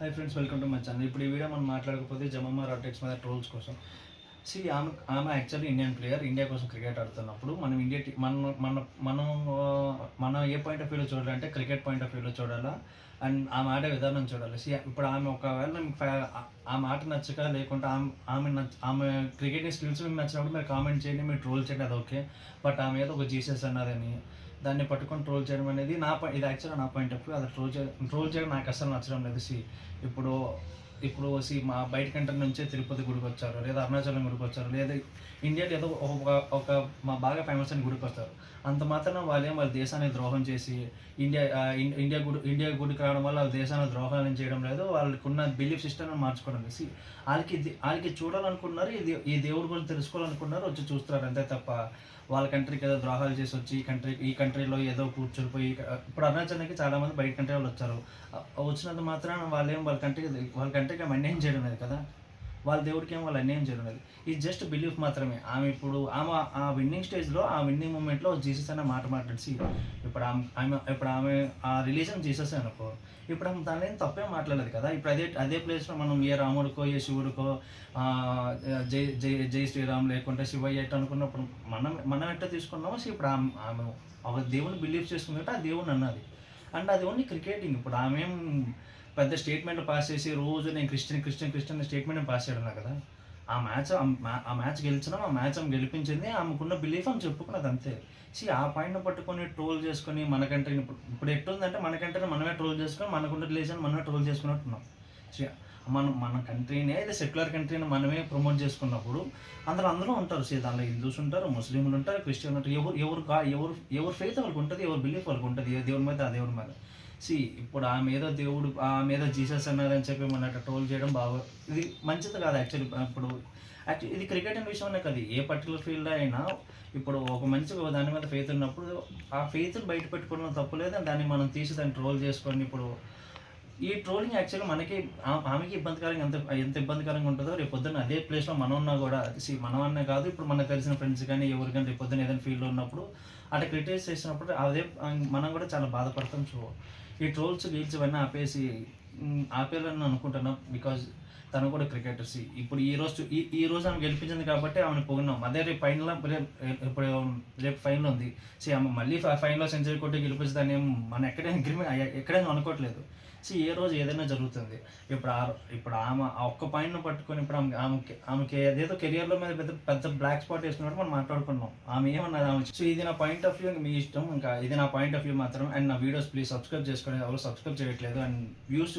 Hi friends, welcome to my channel. ఇప్పుడు ఈ video మనం మాట్లాడకపోతే జమమ్మా రాటెక్స్ మీద ట్రోల్స్ కోసం. ఆమె యాక్చువల్లీ ఇండియన్ ప్లేయర్. ఇండియా కోసం క్రికెట్ ఆడుతున్నప్పుడు మనం ఇండియా మనం ఏ పాయింట్ ఆఫ్ వ్యూలో చూడాలంటే క్రికెట్ పాయింట్ ఆఫ్ వ్యూలో చూడాలా, అండ్ ఆమె ఆడే విధానం చూడాలి. ఇప్పుడు ఆమె ఒకవేళ మీకు ఆమె ఆట నచ్చక, లేకుంటే ఆమె క్రికెటింగ్ స్కిల్స్ మీకు నచ్చినప్పుడు మీరు కామెంట్ చేయండి, మీరు ట్రోల్ చేయండి, అది ఓకే. బట్ ఆమె ఏదో ఒక జీసస్ అన్నదని దాన్ని పట్టుకొని ట్రోల్ చేయడం అనేది ఇది యాక్చువల్గా నా పాయింట్ ఆఫ్ వ్యూ. అది ట్రోల్ చేయడం నాకు అసలు నచ్చడం లేదు. ఇప్పుడు ఇప్పుడు మా బయట కంట్రీ నుంచే తిరుపతి గుడికి వచ్చారు, లేదా అరుణాచలం గుడికి వచ్చారు, లేదా ఇండియాలో ఏదో ఒక మా బాగా ఫేమస్ అయిన గుడికి వస్తారు. అంత మాత్రం వాళ్ళ దేశానికి ద్రోహం చేసి ఇండియా గుడికి రావడం వల్ల వాళ్ళ దేశానికి ద్రోహాలను చేయడం లేదు, వాళ్ళకున్న బిలీఫ్ సిస్టమ్ని మార్చుకోవడం లేదు. వాళ్ళకి చూడాలనుకున్నారు, ఈ దేవుడి గురించి తెలుసుకోవాలనుకున్నారు, వచ్చి చూస్తున్నారు అంతే తప్ప వాళ్ళ కంట్రీకి ఏదో ద్రోహాలు చేసి వచ్చి ఈ కంట్రీలో ఏదో కూర్చొనిపోయి. ఇప్పుడు అరుణాచల్కి చాలామంది బయట కంట్రీ వాళ్ళు వచ్చారు. వచ్చినంత మాత్రాన వాళ్ళ కంట్రీకి అన్యాయం చేయడం లేదు కదా, వాళ్ళ దేవుడికి ఏమో వాళ్ళు అన్యాయం చేయడం లేదు. ఇది జస్ట్ బిలీఫ్ మాత్రమే. ఆమె ఆ విన్నింగ్ స్టేజ్లో, ఆ విన్నింగ్ మూమెంట్లో జీసస్ అనే మాట మాట్లాడిసి, ఇప్పుడు ఆమె ఆ రిలీజన్ జీసస్ అనుకో, ఇప్పుడు ఆమె దాని తప్పే మాట్లాడలేదు కదా. ఇప్పుడు అదే ప్లేస్లో మనం ఏ రాముడికో, ఏ శివుడికో జై జై జై శ్రీరామ్ లేకుంటే శివయ్య ఎట్టు అనుకున్నప్పుడు మనం ఎట్లా తీసుకున్నామో, ఇప్పుడు ఆమె ఒక దేవుని బిలీవ్ చేసుకున్నట్టు ఆ దేవుని అన్నది. అండ్ అది ఓన్లీ క్రికెటింగ్. ఇప్పుడు ఆమె పెద్ద స్టేట్మెంట్ పాస్ చేసి రోజు నేను క్రిస్టియన్ స్టేట్మెంట్ పాస్ చేయడం కదా. ఆ మ్యాచ్ గెలిచినాం, ఆ మ్యాచ్ ఆమె గెలిపించింది, ఆమెకున్న బిలీఫ్ ఆమె చెప్పుకున్నది అంతే. ఆ పాయింట్ని పట్టుకొని ట్రోల్ చేసుకొని మన కంట్రీని ఇప్పుడు ఎట్టుందంటే, మన కంట్రీని మనమే ట్రోల్ చేసుకొని, మనకున్న రిలీజన్ మనమే ట్రోల్ చేసుకున్నట్టున్నాం. మన కంట్రీనే, ఇది సెక్యులర్ కంట్రీని మనమే ప్రమోట్ చేసుకున్నప్పుడు అందరూ ఉంటారు. దానిలో హిందూస్ ఉంటారు, ముస్లింలు ఉంటారు, క్రిస్టియన్లు ఉంటారు. ఎవరు ఫెయిత్ వాళ్ళకి ఉంటుంది, ఎవరు బిలీఫ్ వాళ్ళకి ఉంటుంది, ఏ దేవుడి మీద ఆ దేవుడి మీద. ఇప్పుడు ఆమె ఏదో జీసస్ అన్నదని చెప్పి మన ట్రోల్ చేయడం ఇది మంచిది కాదు యాక్చువల్లీ. ఇది క్రికెట్ విషయంలో కాదు, ఏ పర్టికులర్ ఫీల్డ్ అయినా ఇప్పుడు ఒక మంచి దాని మీద ఫెయిత్ ఉన్నప్పుడు ఆ ఫెయిత్ని బయట పెట్టుకోవడం తప్పు లేదు. దాన్ని మనం తీసి దాన్ని ట్రోల్ చేసుకొని, ఇప్పుడు ఈ ట్రోలింగ్ యాక్చువల్గా ఆమెకి ఇబ్బందికరంగా ఎంత ఇబ్బందికరంగా ఉంటుందో, రేపు పొద్దున్న అదే ప్లేస్లో మనం ఉన్నా కూడా, మనం అనే కాదు, ఇప్పుడు మనకు తెలిసిన ఫ్రెండ్స్ కానీ ఎవరికైనా రేపు పొద్దున్న ఏదైనా ఫీల్డ్లో ఉన్నప్పుడు అట్లా క్రిటిసైజ్ చేసినప్పుడు మనం కూడా చాలా బాధపడతాం. ఈ ట్రోల్స్ ఇవన్నీ ఆపేయాలని అనుకుంటున్నాం. బికాజ్ తను కూడా క్రికెటర్. ఇప్పుడు ఈ రోజు ఆమె గెలిపించింది కాబట్టి ఆమెను పొగినాం. అదే రేపు ఫైనల్ ఉంది. ఆమె మళ్ళీ ఫైనల్లో సెంచరీ కొట్టి గెలిపిస్తుందని మనం ఎక్కడైనా అనుకోవట్లేదు. ఏ రోజు ఏదైనా జరుగుతుంది. ఇప్పుడు ఆమె ఆ ఒక్క పాయింట్ను పట్టుకొని ఇప్పుడు ఆమెకి ఏదేదో కెరియర్లో మీద పెద్ద బ్లాక్ స్పాట్ వేసుకున్నట్టు మనం మాట్లాడుకున్నాం. ఆమె ఏమన్నది ఇది నా పాయింట్ ఆఫ్ వ్యూ, మీ ఇష్టం. ఇంకా ఇది నా పాయింట్ ఆఫ్ వ్యూ మాత్రం. అండ్ నా వీడియోస్ ప్లీజ్ సబ్స్క్రైబ్ చేసుకోండి, ఎవరు సబ్స్క్రైబ్ చేయట్లేదు. And views